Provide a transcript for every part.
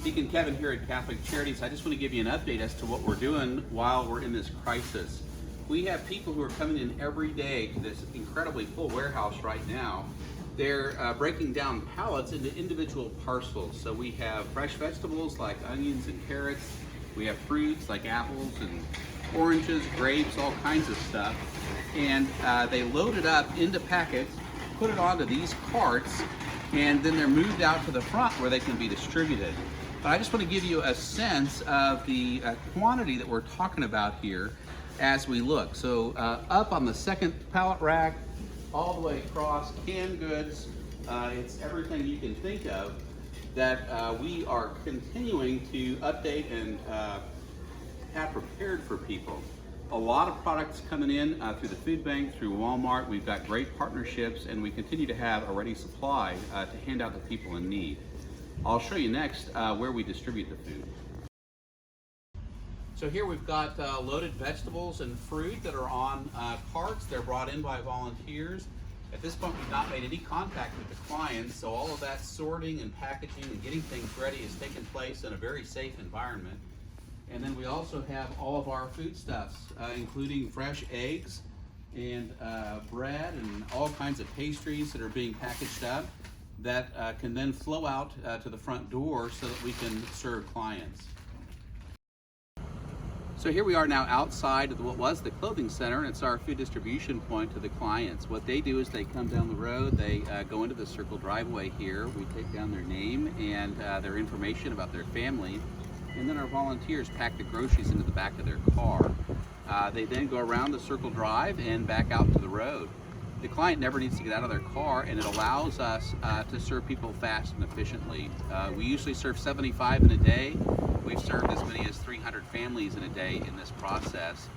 Deacon Kevin here at Catholic Charities. I just want to give you an update as to what we're doing while we're in this crisis. We have people who are coming in every day to this incredibly full warehouse right now. They're breaking down pallets into individual parcels. So we have fresh vegetables like onions and carrots. We have fruits like apples and oranges, grapes, all kinds of stuff. And they load it up into packets, put it onto these carts, and then they're moved out to the front where they can be distributed. But I just want to give you a sense of the quantity that we're talking about here as we look. So up on the second pallet rack, all the way across, canned goods, it's everything you can think of that we are continuing to update and have prepared for people. A lot of products coming in through the food bank, through Walmart. We've got great partnerships, and we continue to have a ready supply to hand out to people in need. I'll show you next where we distribute the food. So here we've got loaded vegetables and fruit that are on carts. They're brought in by volunteers. At this point, we've not made any contact with the clients, so all of that sorting and packaging and getting things ready is taking place in a very safe environment. And then we also have all of our foodstuffs, including fresh eggs and bread and all kinds of pastries that are being packaged up that can then flow out to the front door so that we can serve clients. So here we are now outside of what was the clothing center, and it's our food distribution point to the clients. What they do is they come down the road, they go into the circle driveway here, we take down their name and their information about their family, and then our volunteers pack the groceries into the back of their car. They then go around the circle drive and back out to the road. The client never needs to get out of their car, and it allows us to serve people fast and efficiently. We usually serve 75 in a day. We've served as many as 300 families in a day in this process,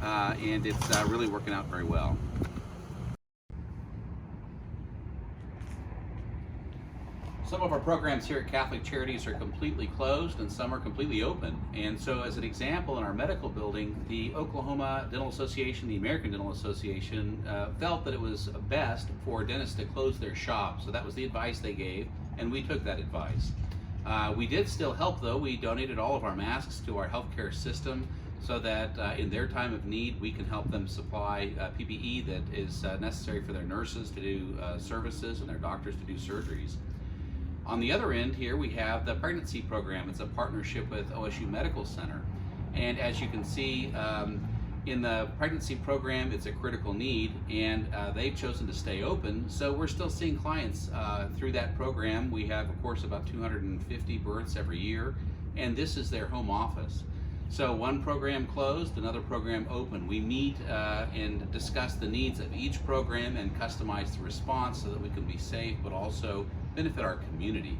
and it's really working out very well. Some of our programs here at Catholic Charities are completely closed and some are completely open. And so as an example, in our medical building, the Oklahoma Dental Association, the American Dental Association felt that it was best for dentists to close their shop. So that was the advice they gave, and we took that advice. We did still help though. We donated all of our masks to our healthcare system so that in their time of need, we can help them supply PPE that is necessary for their nurses to do services and their doctors to do surgeries. On the other end here, we have the pregnancy program. It's a partnership with OSU Medical Center. And as you can see, in the pregnancy program, it's a critical need, and they've chosen to stay open. So we're still seeing clients through that program. We have, of course, about 250 births every year, and this is their home office. So one program closed, another program open. We meet and discuss the needs of each program and customize the response so that we can be safe, but also benefit our community.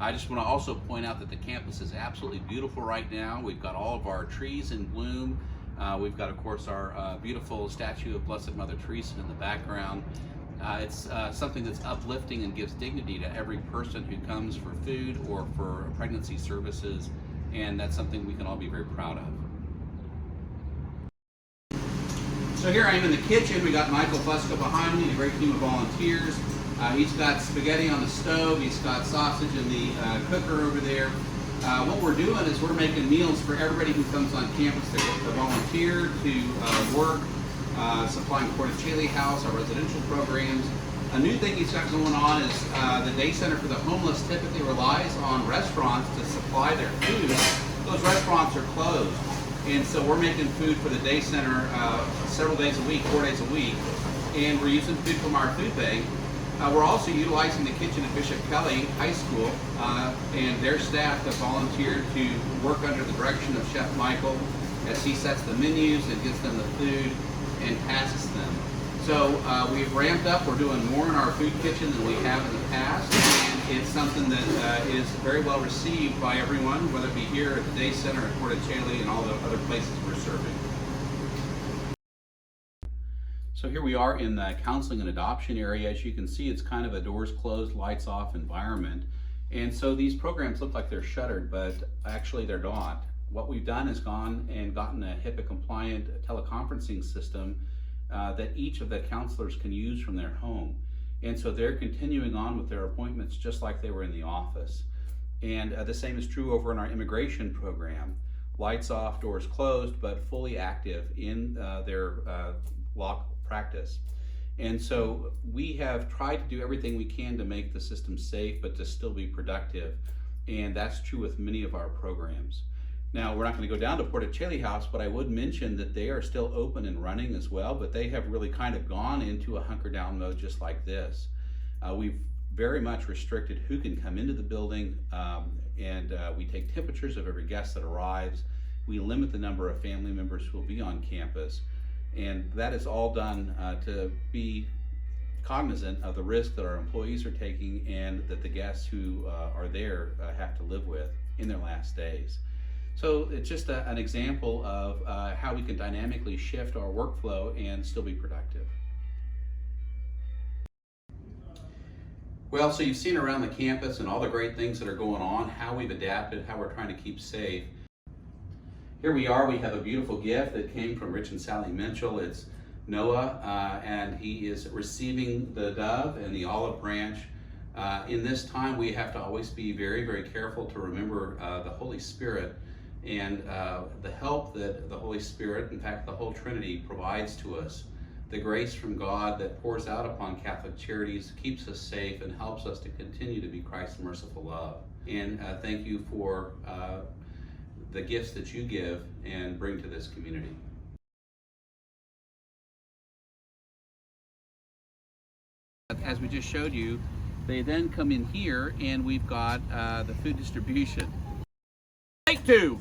I just want to also point out that the campus is absolutely beautiful right now. We've got all of our trees in bloom. We've got, of course, our beautiful statue of Blessed Mother Teresa in the background. It's something that's uplifting and gives dignity to every person who comes for food or for pregnancy services, and that's something we can all be very proud of. So here I am in the kitchen. We got Michael Fusco behind me and a great team of volunteers. He's got spaghetti on the stove, he's got sausage in the cooker over there. What we're doing is we're making meals for everybody who comes on campus to volunteer, to work, supplying Portacelli House, our residential programs. A new thing he's got going on is the Day Center for the Homeless typically relies on restaurants to supply their food. Those restaurants are closed. And so we're making food for the Day Center several days a week, 4 days a week. And we're using food from our food bank. We're also utilizing the kitchen at Bishop Kelly High School and their staff that volunteered to work under the direction of Chef Michael as he sets the menus and gives them the food and passes them. So we've ramped up. We're doing more in our food kitchen than we have in the past, and it's something that is very well received by everyone, whether it be here at the Day Center, at Portacelli, and all the other places we're serving. So here we are in the counseling and adoption area. As you can see, it's kind of a doors closed, lights off environment. And so these programs look like they're shuttered, but actually they're not. What we've done is gone and gotten a HIPAA compliant teleconferencing system that each of the counselors can use from their home. And so they're continuing on with their appointments just like they were in the office. And the same is true over in our immigration program. Lights off, doors closed, but fully active in their law practice. And so we have tried to do everything we can to make the system safe, but to still be productive. And that's true with many of our programs. Now, we're not going to go down to Porticelli House, but I would mention that they are still open and running as well, but they have really kind of gone into a hunker down mode just like this. We've very much restricted who can come into the building, and we take temperatures of every guest that arrives. We limit the number of family members who will be on campus, and that is all done to be cognizant of the risk that our employees are taking and that the guests who are there have to live with in their last days. So it's just an example of how we can dynamically shift our workflow and still be productive. Well, so you've seen around the campus and all the great things that are going on, how we've adapted, how we're trying to keep safe. Here we are, we have a beautiful gift that came from Rich and Sally Mitchell. It's Noah, and he is receiving the dove and the olive branch. In this time, we have to always be very, very careful to remember the Holy Spirit and the help that the Holy Spirit, in fact, the whole Trinity provides to us. The grace from God that pours out upon Catholic Charities keeps us safe and helps us to continue to be Christ's merciful love. And thank you for the gifts that you give and bring to this community. As we just showed you, they then come in here and we've got the food distribution. Take two.